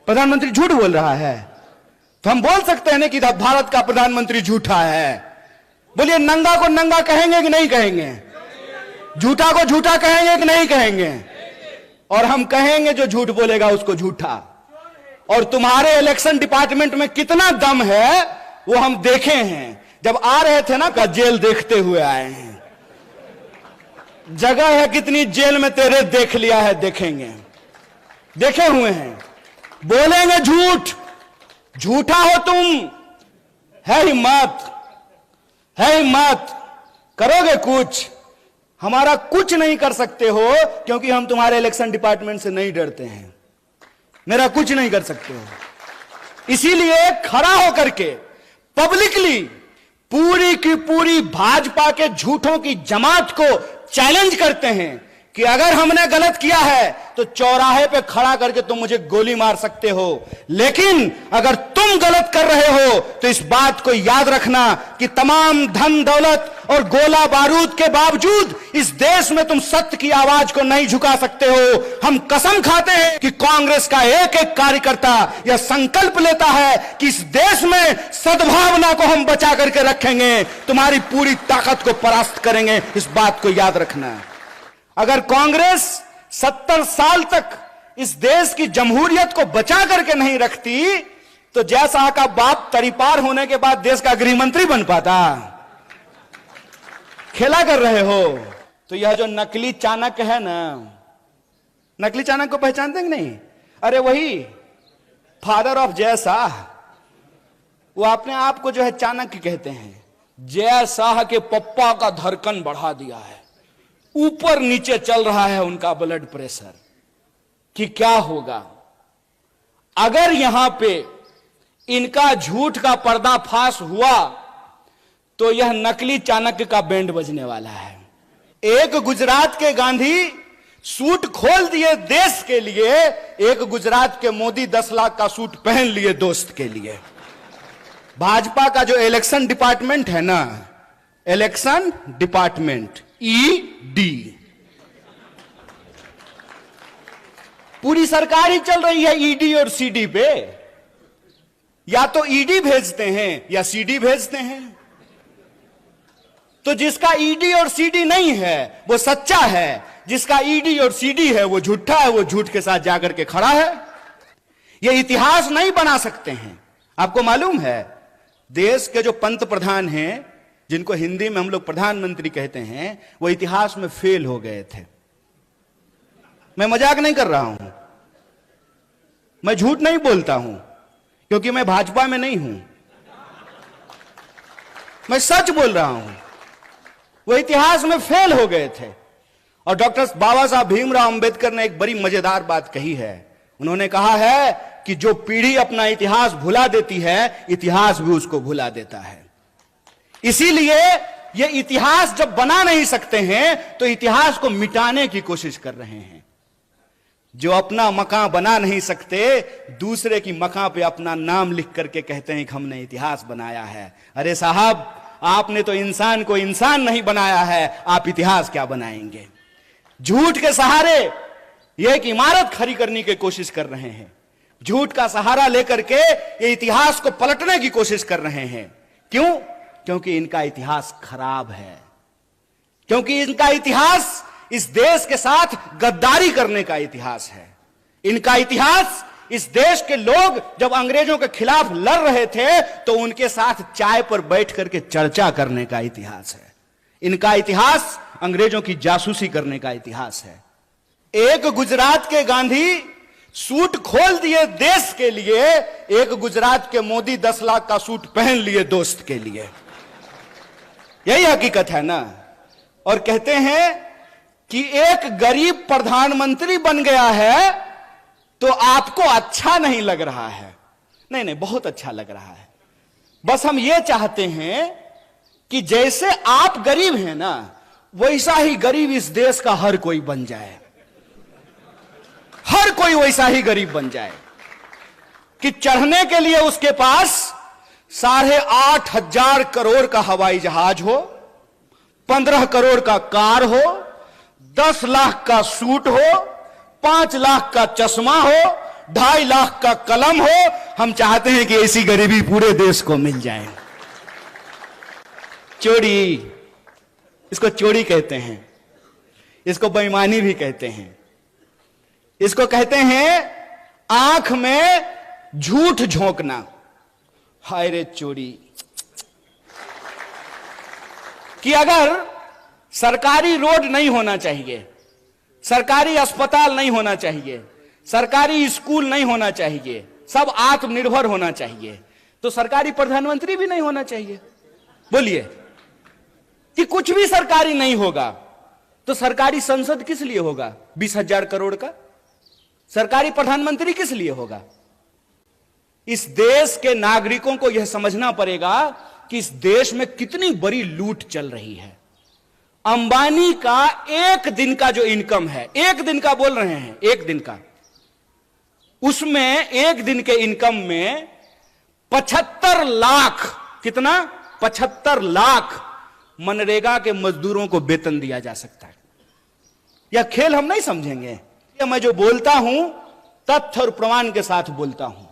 प्रधानमंत्री झूठ बोल रहा है, तो हम बोल सकते हैं ना कि भारत का प्रधानमंत्री झूठा है। बोलिए, नंगा को नंगा कहेंगे कि नहीं कहेंगे? झूठा को झूठा कहेंगे कि नहीं कहेंगे? और हम कहेंगे जो झूठ बोलेगा उसको झूठा। और तुम्हारे इलेक्शन डिपार्टमेंट में कितना दम है वो हम देखे हैं। जब आ रहे थे ना, का जेल देखते हुए आए हैं। जगह है कितनी जेल में तेरे, देख लिया है, देखेंगे, देखे हुए हैं। बोलेंगे झूठ, झूठा हो तुम, है हिम्मत, है हिम्मत, करोगे कुछ? हमारा कुछ नहीं कर सकते हो, क्योंकि हम तुम्हारे इलेक्शन डिपार्टमेंट से नहीं डरते हैं। मेरा कुछ नहीं कर सकते हो। इसीलिए खड़ा होकर के पब्लिकली पूरी की पूरी भाजपा के झूठों की जमात को चैलेंज करते हैं कि अगर हमने गलत किया है तो चौराहे पे खड़ा करके तुम मुझे गोली मार सकते हो, लेकिन अगर तुम गलत कर रहे हो तो इस बात को याद रखना कि तमाम धन दौलत और गोला बारूद के बावजूद इस देश में तुम सत्य की आवाज को नहीं झुका सकते हो। हम कसम खाते हैं कि कांग्रेस का एक एक कार्यकर्ता यह संकल्प लेता है कि इस देश में सद्भावना को हम बचा करके रखेंगे, तुम्हारी पूरी ताकत को परास्त करेंगे। इस बात को याद रखना। अगर कांग्रेस 70 साल तक इस देश की जमहूरियत को बचा करके नहीं रखती तो जयशाह का बाप तरीपार होने के बाद देश का गृह मंत्री बन पाता? खेला कर रहे हो। तो यह जो नकली चाणक्य है ना, नकली चाणक्य को पहचानते हैं कि नहीं? अरे वही फादर ऑफ जयशाह, वो अपने आप को जो है चाणक्य कहते हैं। जयशाह के पप्पा का धड़कन बढ़ा दिया है, ऊपर नीचे चल रहा है उनका ब्लड प्रेशर कि क्या होगा अगर यहां पे इनका झूठ का पर्दाफाश हुआ तो यह नकली चाणक्य का बैंड बजने वाला है। एक गुजरात के गांधी सूट खोल दिए देश के लिए, एक गुजरात के मोदी 10 लाख का सूट पहन लिए दोस्त के लिए। भाजपा का जो इलेक्शन डिपार्टमेंट है ना, इलेक्शन डिपार्टमेंट ईडी, पूरी सरकार ही चल रही है ईडी और सीडी पे। या तो ईडी भेजते हैं या सीडी भेजते हैं। तो जिसका ईडी और सीडी नहीं है वो सच्चा है, जिसका ईडी और सीडी है वो झूठा है, वो झूठ के साथ जाकर के खड़ा है। ये इतिहास नहीं बना सकते हैं। आपको मालूम है देश के जो पंत प्रधान हैं, जिनको हिंदी में हम लोग प्रधानमंत्री कहते हैं, वो इतिहास में फेल हो गए थे। मैं मजाक नहीं कर रहा हूं, मैं झूठ नहीं बोलता हूं, क्योंकि मैं भाजपा में नहीं हूं, मैं सच बोल रहा हूं। वो इतिहास में फेल हो गए थे। और डॉक्टर बाबा साहब भीमराव अंबेडकर ने एक बड़ी मजेदार बात कही है। उन्होंने कहा है कि जो पीढ़ी अपना इतिहास भुला देती है, इतिहास भी उसको भुला देता है। इसीलिए ये इतिहास जब बना नहीं सकते हैं तो इतिहास को मिटाने की कोशिश कर रहे हैं। जो अपना मकान बना नहीं सकते, दूसरे की मकान पे अपना नाम लिख करके कहते हैं कि हमने इतिहास बनाया है। अरे साहब, आपने तो इंसान को इंसान नहीं बनाया है, आप इतिहास क्या बनाएंगे? झूठ के सहारे ये एक इमारत खड़ी करने की कोशिश कर रहे हैं। झूठ का सहारा लेकर के ये इतिहास को पलटने की कोशिश कर रहे हैं। क्यों? क्योंकि इनका इतिहास खराब है, क्योंकि इनका इतिहास इस देश के साथ गद्दारी करने का इतिहास है। इनका इतिहास इस देश के लोग जब अंग्रेजों के खिलाफ लड़ रहे थे तो उनके साथ चाय पर बैठ करके चर्चा करने का इतिहास है। इनका इतिहास अंग्रेजों की जासूसी करने का इतिहास है। एक गुजरात के गांधी सूट खोल दिए देश के लिए, एक गुजरात के मोदी 10 लाख का सूट पहन लिए दोस्त के लिए। यही हकीकत है ना। और कहते हैं कि एक गरीब प्रधानमंत्री बन गया है तो आपको अच्छा नहीं लग रहा है। नहीं नहीं, बहुत अच्छा लग रहा है। बस हम ये चाहते हैं कि जैसे आप गरीब हैं ना, वैसा ही गरीब इस देश का हर कोई बन जाए। हर कोई वैसा ही गरीब बन जाए कि चढ़ने के लिए उसके पास 8,500 करोड़ का हवाई जहाज हो, 15 करोड़ का कार हो, 10 लाख का सूट हो, 5 लाख का चश्मा हो, 2.5 लाख का कलम हो। हम चाहते हैं कि ऐसी गरीबी पूरे देश को मिल जाए। चोरी, इसको चोरी कहते हैं, इसको बेईमानी भी कहते हैं, इसको कहते हैं आंख में झूठ झोंकना। हाय रे चोरी, कि अगर सरकारी रोड नहीं होना चाहिए, सरकारी अस्पताल नहीं होना चाहिए, सरकारी स्कूल नहीं होना चाहिए, सब आत्मनिर्भर होना चाहिए, तो सरकारी प्रधानमंत्री भी नहीं होना चाहिए। बोलिए कि कुछ भी सरकारी नहीं होगा तो सरकारी संसद किस लिए होगा? 20,000 करोड़ का सरकारी प्रधानमंत्री किस लिए होगा? इस देश के नागरिकों को यह समझना पड़ेगा कि इस देश में कितनी बड़ी लूट चल रही है। अंबानी का एक दिन का जो इनकम है, एक दिन का बोल रहे हैं, एक दिन का, उसमें एक दिन के इनकम में 75 लाख, कितना? 75 लाख मनरेगा के मजदूरों को वेतन दिया जा सकता है। यह खेल हम नहीं समझेंगे। यह मैं जो बोलता हूं तथ्य और प्रमाण के साथ बोलता हूं।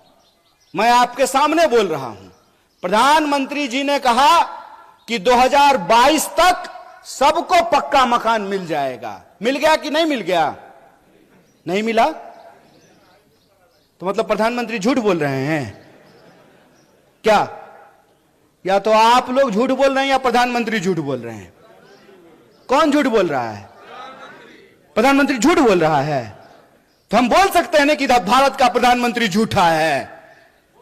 मैं आपके सामने बोल रहा हूं। प्रधानमंत्री जी ने कहा कि 2022 तक सबको पक्का मकान मिल जाएगा। मिल गया कि नहीं मिल गया? नहीं मिला तो मतलब प्रधानमंत्री झूठ बोल रहे हैं क्या? या तो आप लोग झूठ बोल रहे हैं या प्रधानमंत्री झूठ बोल रहे हैं? कौन झूठ बोल रहा है? प्रधानमंत्री झूठ बोल रहा है। तो हम बोल सकते हैं ना कि भारत का प्रधानमंत्री झूठा है।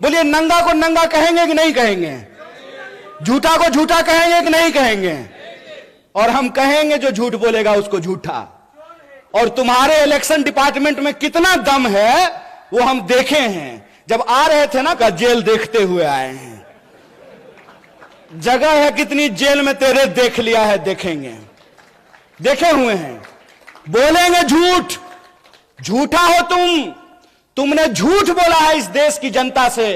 बोलिए, नंगा को नंगा कहेंगे कि नहीं कहेंगे? झूठा को झूठा कहेंगे कि नहीं कहेंगे? और हम कहेंगे जो झूठ बोलेगा उसको झूठा। और तुम्हारे इलेक्शन डिपार्टमेंट में कितना दम है वो हम देखे हैं। जब आ रहे थे ना, का जेल देखते हुए आए हैं। जगह है कितनी जेल में तेरे, देख लिया है, देखेंगे, देखे हुए हैं। बोलेंगे झूठ, झूठा हो तुमने झूठ बोला है इस देश की जनता से।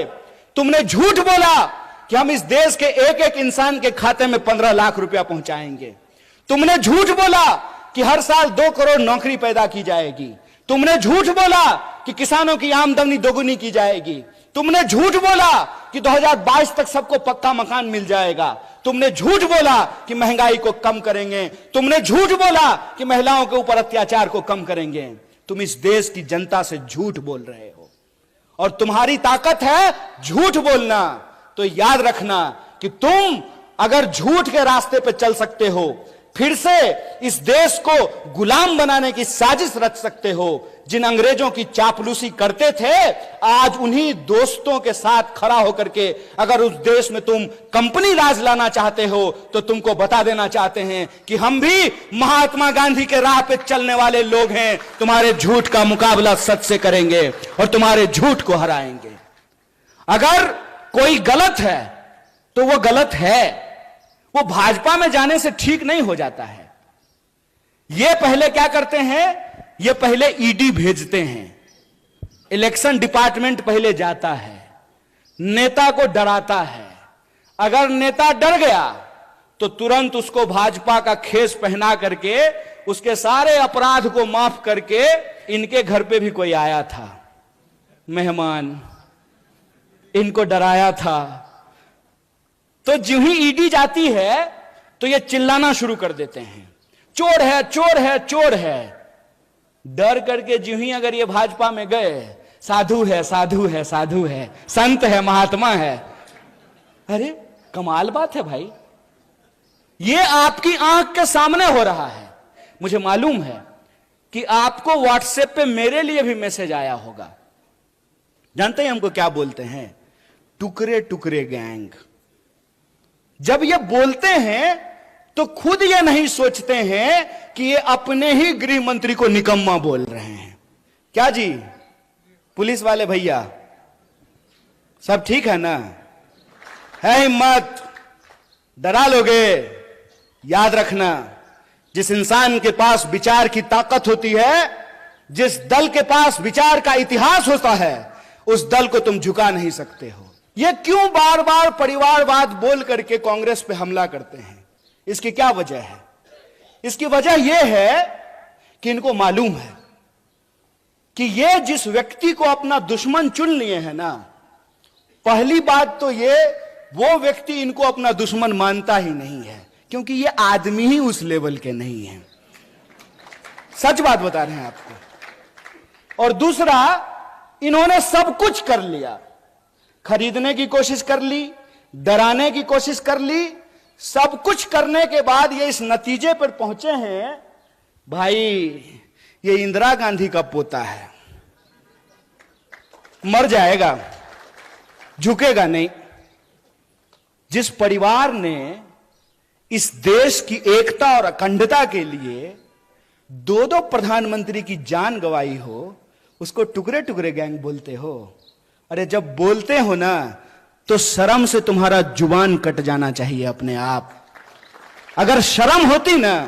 तुमने झूठ बोला कि हम इस देश के एक एक इंसान के खाते में 15 लाख रुपया पहुंचाएंगे। तुमने झूठ बोला कि हर साल 2 करोड़ नौकरी पैदा की जाएगी। तुमने झूठ बोला कि किसानों की आमदनी दोगुनी की जाएगी। तुमने झूठ बोला कि 2022 तक सबको पक्का मकान मिल जाएगा। तुमने झूठ बोला कि महंगाई को कम करेंगे। तुमने झूठ बोला कि महिलाओं के ऊपर अत्याचार को कम करेंगे। तुम इस देश की जनता से झूठ बोल रहे हो और तुम्हारी ताकत है झूठ बोलना। तो याद रखना कि तुम अगर झूठ के रास्ते पर चल सकते हो, फिर से इस देश को गुलाम बनाने की साजिश रच सकते हो। जिन अंग्रेजों की चापलूसी करते थे, आज उन्हीं दोस्तों के साथ खड़ा होकर के अगर उस देश में तुम कंपनी राज लाना चाहते हो तो तुमको बता देना चाहते हैं कि हम भी महात्मा गांधी के राह पे चलने वाले लोग हैं। तुम्हारे झूठ का मुकाबला सच से करेंगे और तुम्हारे झूठ को हराएंगे। अगर कोई गलत है तो वो गलत है, वो भाजपा में जाने से ठीक नहीं हो जाता है। ये पहले क्या करते हैं? ये पहले ईडी भेजते हैं, इलेक्शन डिपार्टमेंट पहले जाता है, नेता को डराता है। अगर नेता डर गया तो तुरंत उसको भाजपा का खेस पहना करके उसके सारे अपराध को माफ करके, इनके घर पे भी कोई आया था मेहमान, इनको डराया था, तो जो ही ईडी जाती है तो ये चिल्लाना शुरू कर देते हैं, चोर है, चोर है, चोर है। डर करके जो ही अगर ये भाजपा में गए, साधु है, साधु है, साधु है, संत है, महात्मा है। अरे कमाल बात है भाई, ये आपकी आंख के सामने हो रहा है। मुझे मालूम है कि आपको व्हाट्सएप पे मेरे लिए भी मैसेज आया होगा। जानते हैं हमको क्या बोलते हैं? टुकड़े टुकड़े गैंग। जब ये बोलते हैं तो खुद ये नहीं सोचते हैं कि ये अपने ही गृह मंत्री को निकम्मा बोल रहे हैं। क्या जी, पुलिस वाले भैया सब ठीक है ना? है हिम्मत? डरा लोगे? याद रखना, जिस इंसान के पास विचार की ताकत होती है, जिस दल के पास विचार का इतिहास होता है, उस दल को तुम झुका नहीं सकते हो। ये क्यों बार बार परिवारवाद बोल करके कांग्रेस पे हमला करते हैं? इसकी क्या वजह है? इसकी वजह यह है कि इनको मालूम है कि ये जिस व्यक्ति को अपना दुश्मन चुन लिए हैं ना, पहली बात तो ये वो व्यक्ति इनको अपना दुश्मन मानता ही नहीं है, क्योंकि ये आदमी ही उस लेवल के नहीं है। सच बात बता रहे हैं आपको। और दूसरा, इन्होंने सब कुछ कर लिया, खरीदने की कोशिश कर ली, डराने की कोशिश कर ली, सब कुछ करने के बाद ये इस नतीजे पर पहुंचे हैं, भाई ये इंदिरा गांधी का पोता है, मर जाएगा, झुकेगा नहीं। जिस परिवार ने इस देश की एकता और अखंडता के लिए दो दो प्रधानमंत्री की जान गंवाई हो, उसको टुकड़े टुकड़े गैंग बोलते हो। अरे जब बोलते हो ना, तो शर्म से तुम्हारा जुबान कट जाना चाहिए अपने आप। अगर शर्म होती ना,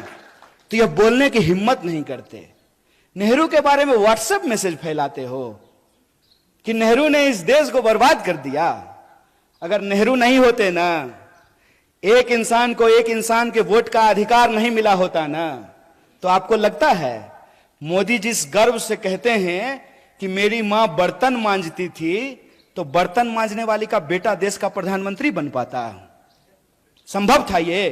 तो यह बोलने की हिम्मत नहीं करते। नेहरू के बारे में व्हाट्सएप मैसेज फैलाते हो कि नेहरू ने इस देश को बर्बाद कर दिया। अगर नेहरू नहीं होते ना, एक इंसान को एक इंसान के वोट का अधिकार नहीं मिला होता ना, तो आपको लगता है मोदी जिस गर्व से कहते हैं कि मेरी मां बर्तन मांजती थी, तो बर्तन मांजने वाली का बेटा देश का प्रधानमंत्री बन पाता? संभव था ये?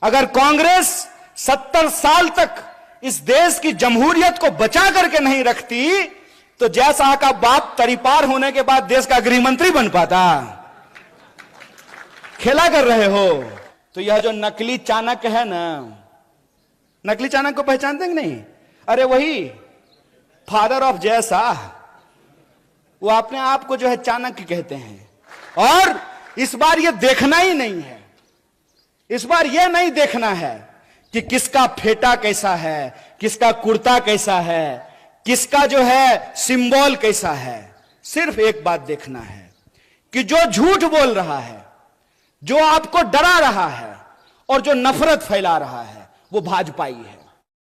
अगर कांग्रेस 70 साल तक इस देश की जमहूरियत को बचा करके नहीं रखती, तो जयशाह का बाप तरीपार होने के बाद देश का गृह मंत्री बन पाता? खेला कर रहे हो। तो यह जो नकली चाणक्य है ना, नकली चाणक्य को पहचानते हैं कि नहीं? अरे वही फादर ऑफ जयशाह, वो अपने आप को जो है चाणक्य कहते हैं। और इस बार ये देखना ही नहीं है, इस बार ये नहीं देखना है कि किसका फेटा कैसा है, किसका कुर्ता कैसा है, किसका जो है सिंबल कैसा है। सिर्फ एक बात देखना है कि जो झूठ बोल रहा है, जो आपको डरा रहा है और जो नफरत फैला रहा है, वो भाजपाई है।